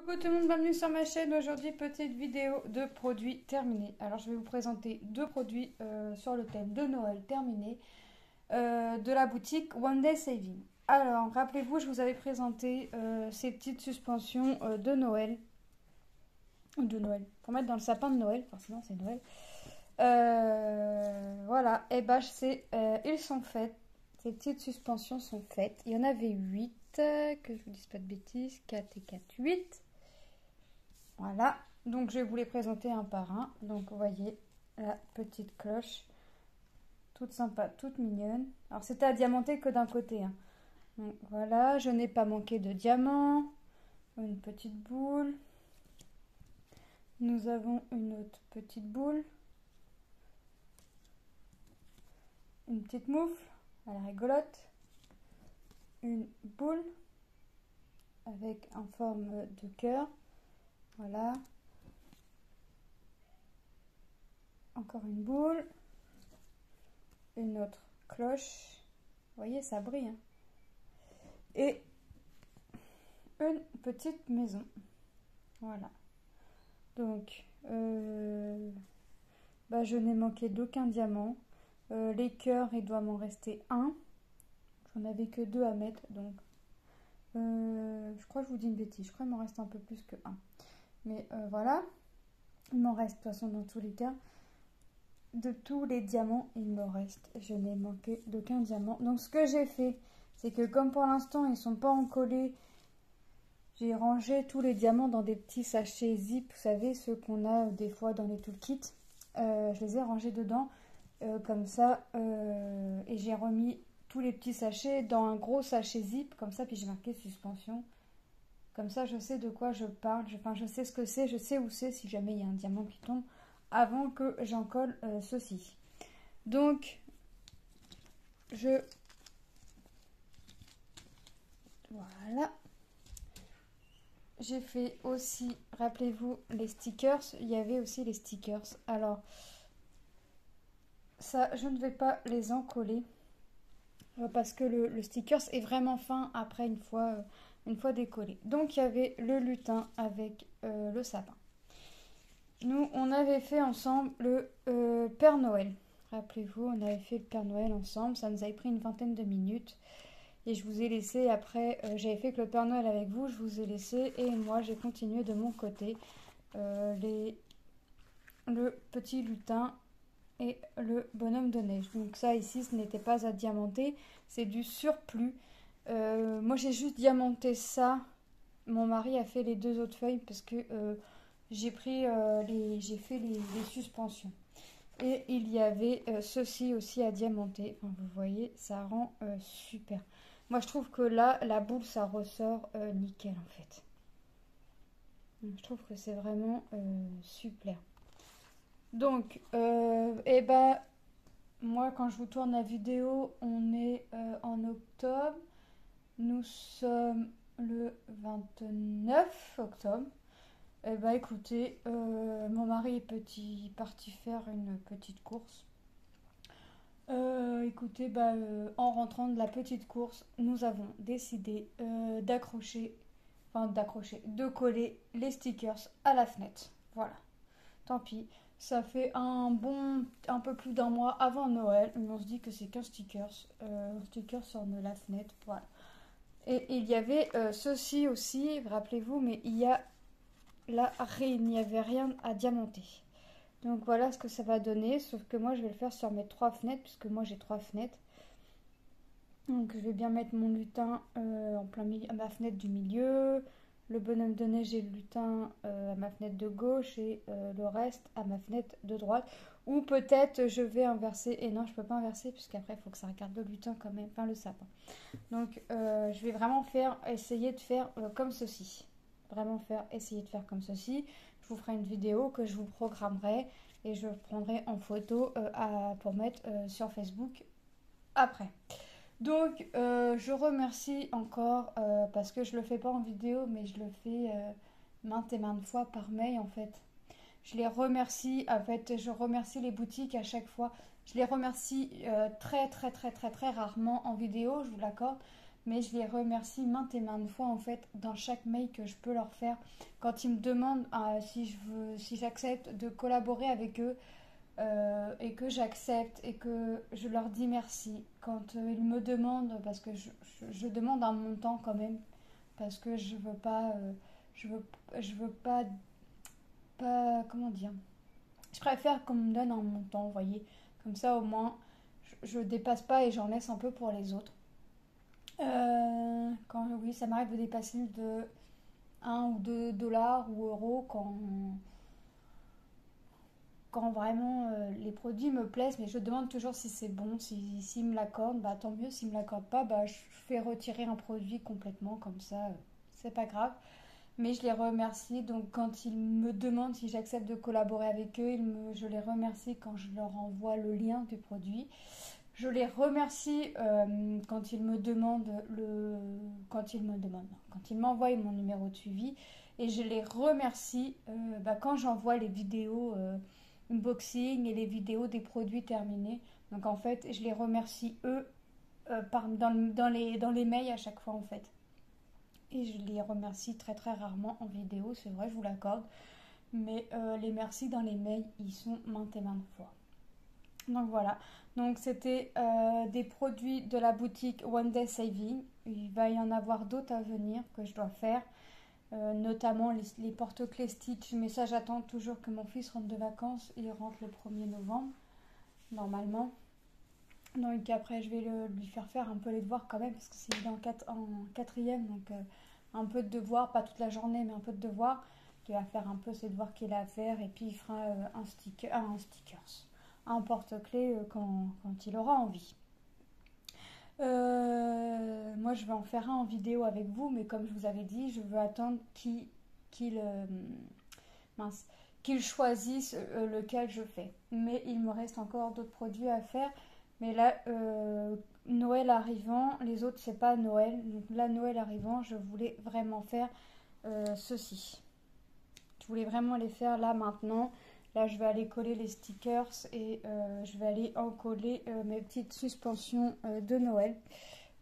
Coucou tout le monde, bienvenue sur ma chaîne. Aujourd'hui, petite vidéo de produits terminés. Alors, je vais vous présenter deux produits sur le thème de Noël terminé de la boutique One Day Saving. Alors, rappelez-vous, je vous avais présenté ces petites suspensions de Noël. Pour mettre dans le sapin de Noël, forcément c'est Noël. Voilà, et bah, ils sont faits. Ces petites suspensions sont faites. Il y en avait 8, que je vous dise pas de bêtises, 4 et 4, 8. Voilà, donc je vais vous les présenter un par un. Donc vous voyez la petite cloche, toute sympa, toute mignonne. Alors c'était à diamanter que d'un côté, hein. Donc voilà, je n'ai pas manqué de diamants. Une petite boule. Nous avons une autre petite boule. Une petite moufle à la rigolote. Une boule avec en forme de cœur. Voilà. Encore une boule. Une autre cloche. Vous voyez, ça brille, hein. Et une petite maison. Voilà. Donc, je n'ai manqué d'aucun diamant. Les cœurs, il doit m'en rester un. J'en avais que 2 à mettre. Donc, je crois que je vous dis une bêtise. Je crois qu'il m'en reste un peu plus que 1. Mais voilà. Il m'en reste, de toute façon, dans tous les cas. De tous les diamants, il me reste. Je n'ai manqué d'aucun diamant. Donc, ce que j'ai fait, c'est que comme pour l'instant, ils ne sont pas encollés, j'ai rangé tous les diamants dans des petits sachets zip. Vous savez, ceux qu'on a des fois dans les toolkits. Je les ai rangés dedans, comme ça. Et j'ai remis tous les petits sachets dans un gros sachet zip, comme ça. Puis j'ai marqué suspension. Comme ça, je sais de quoi je parle. Je sais ce que c'est, je sais où c'est si jamais il y a un diamant qui tombe avant que j'en colle ceci. Donc, voilà. J'ai fait aussi, rappelez-vous, les stickers. Il y avait aussi les stickers. Alors, ça, je ne vais pas les encoller parce que le stickers est vraiment fin après une fois décollé. Donc, il y avait le lutin avec le sapin. Nous, on avait fait ensemble le Père Noël. Rappelez-vous, on avait fait le Père Noël ensemble. Ça nous avait pris une vingtaine de minutes. Et je vous ai laissé, après, j'avais fait que le Père Noël avec vous, je vous ai laissé. Et moi, j'ai continué de mon côté le petit lutin et le bonhomme de neige. Donc ça, ici, ce n'était pas à diamanter. C'est du surplus. Moi, j'ai juste diamanté ça. Mon mari a fait les 2 autres feuilles parce que j'ai fait les suspensions. Et il y avait ceci aussi à diamanter. Enfin, vous voyez, ça rend super. Moi, je trouve que là, la boule, ça ressort nickel, en fait. Donc, je trouve que c'est vraiment super. Donc, moi, quand je vous tourne la vidéo, on est en octobre. Nous sommes le 29 octobre. Écoutez, mon mari est parti faire une petite course. En rentrant de la petite course, nous avons décidé de coller les stickers à la fenêtre. Voilà. Tant pis. Ça fait un peu plus d'un mois avant Noël. Mais on se dit que c'est qu'un sticker sur la fenêtre. Voilà. Et il y avait ceci aussi, rappelez-vous, mais il n'y avait rien à diamanter. Donc voilà ce que ça va donner, sauf que moi je vais le faire sur mes 3 fenêtres, puisque moi j'ai 3 fenêtres. Donc je vais bien mettre mon lutin en plein milieu, à ma fenêtre du milieu, le bonhomme de neige et le lutin à ma fenêtre de gauche et le reste à ma fenêtre de droite. Ou peut-être je vais inverser, et non je peux pas inverser puisqu'après il faut que ça regarde le lutin quand même, enfin le sapin. Donc je vais vraiment essayer de faire comme ceci. Essayer de faire comme ceci. Je vous ferai une vidéo que je vous programmerai et je prendrai en photo pour mettre sur Facebook après. Donc je remercie encore parce que je le fais pas en vidéo mais je le fais maintes et maintes fois par mail en fait. Je les remercie, en fait je remercie les boutiques à chaque fois. Je les remercie très rarement en vidéo, je vous l'accorde. mais je les remercie maintes et maintes fois en fait dans chaque mail que je peux leur faire. Quand ils me demandent si j'accepte de collaborer avec eux, et que j'accepte et que je leur dis merci. Quand ils me demandent, parce que je demande un montant quand même, parce que je veux pas, je veux pas, comment dire, je préfère qu'on me donne un montant, vous voyez, comme ça au moins je dépasse pas et j'en laisse un peu pour les autres. Quand oui, ça m'arrive de dépasser de 1 ou 2 dollars ou euros quand vraiment les produits me plaisent, mais je demande toujours si c'est bon, s'ils me l'accordent, bah tant mieux, s'ils me l'accordent pas, bah je fais retirer un produit complètement, comme ça, c'est pas grave. Mais je les remercie, donc quand ils me demandent si j'accepte de collaborer avec eux, je les remercie quand je leur envoie le lien du produit. Je les remercie quand ils me demandent quand ils m'envoient mon numéro de suivi, et je les remercie quand j'envoie les vidéos unboxing et les vidéos des produits terminés. Donc en fait, je les remercie eux dans les mails à chaque fois en fait. Et je les remercie très très rarement en vidéo, c'est vrai, je vous l'accorde. Mais les merci dans les mails, ils sont maintes et maintes fois. Donc voilà, donc c'était des produits de la boutique One Day Saving. Il va y en avoir d'autres à venir que je dois faire, notamment les porte-clés Stitch. Mais ça, j'attends toujours que mon fils rentre de vacances. Il rentre le 1er novembre, normalement. Donc après, je vais lui faire un peu les devoirs quand même, parce que c'est en quatrième, donc un peu de devoirs, pas toute la journée, mais un peu de devoirs. Il va faire un peu ses devoirs qu'il a à faire, et puis il fera un porte-clés quand il aura envie. Moi, je vais en faire un en vidéo avec vous, mais comme je vous avais dit, je veux attendre qu'il choisisse lequel je fais. Mais il me reste encore d'autres produits à faire. Mais là, Noël arrivant, les autres, c'est pas Noël. Donc là, Noël arrivant, je voulais vraiment faire ceci. Je voulais vraiment les faire là, maintenant. Là, je vais aller coller les stickers et je vais aller en coller mes petites suspensions de Noël.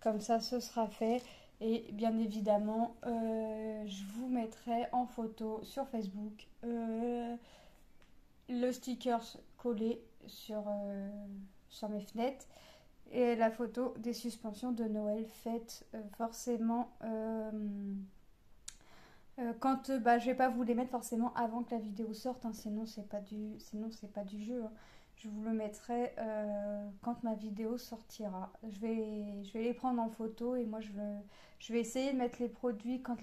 Comme ça, ce sera fait. Et bien évidemment, je vous mettrai en photo sur Facebook le stickers collé sur mes fenêtres et la photo des suspensions de Noël faites forcément quand je vais pas vous les mettre forcément avant que la vidéo sorte, hein, sinon c'est pas du jeu, hein. Je vous le mettrai quand ma vidéo sortira. Je vais les prendre en photo et moi je vais essayer de mettre les produits quand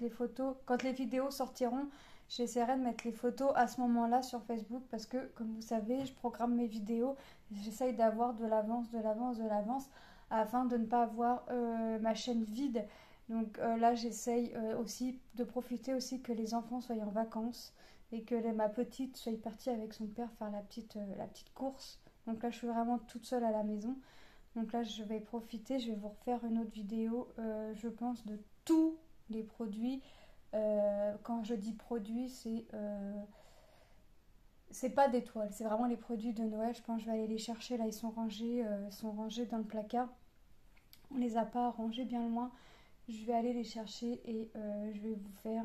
les vidéos sortiront. J'essaierai de mettre les photos à ce moment-là sur Facebook, parce que comme vous savez, je programme mes vidéos, j'essaye d'avoir de l'avance afin de ne pas avoir ma chaîne vide. Donc là, j'essaye aussi de profiter aussi que les enfants soient en vacances et que ma petite soit partie avec son père faire la petite course. Donc là, je suis vraiment toute seule à la maison. Donc là, je vais profiter, je vais vous refaire une autre vidéo, je pense, de tous les produits. Quand je dis produits, c'est pas d'étoiles, c'est vraiment les produits de Noël. Je pense que je vais aller les chercher. Là, ils sont rangés dans le placard. On les a pas rangés bien loin. Je vais aller les chercher et je vais vous faire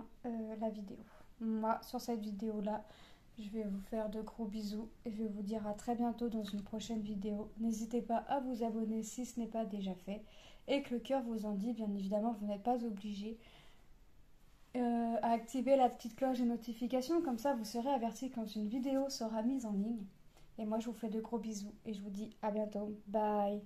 la vidéo. Moi, sur cette vidéo-là, je vais vous faire de gros bisous et je vais vous dire à très bientôt dans une prochaine vidéo. N'hésitez pas à vous abonner si ce n'est pas déjà fait et que le cœur vous en dit. Bien évidemment, vous n'êtes pas obligé à activer la petite cloche de notification. Comme ça, vous serez averti quand une vidéo sera mise en ligne. Et moi, je vous fais de gros bisous et je vous dis à bientôt. Bye!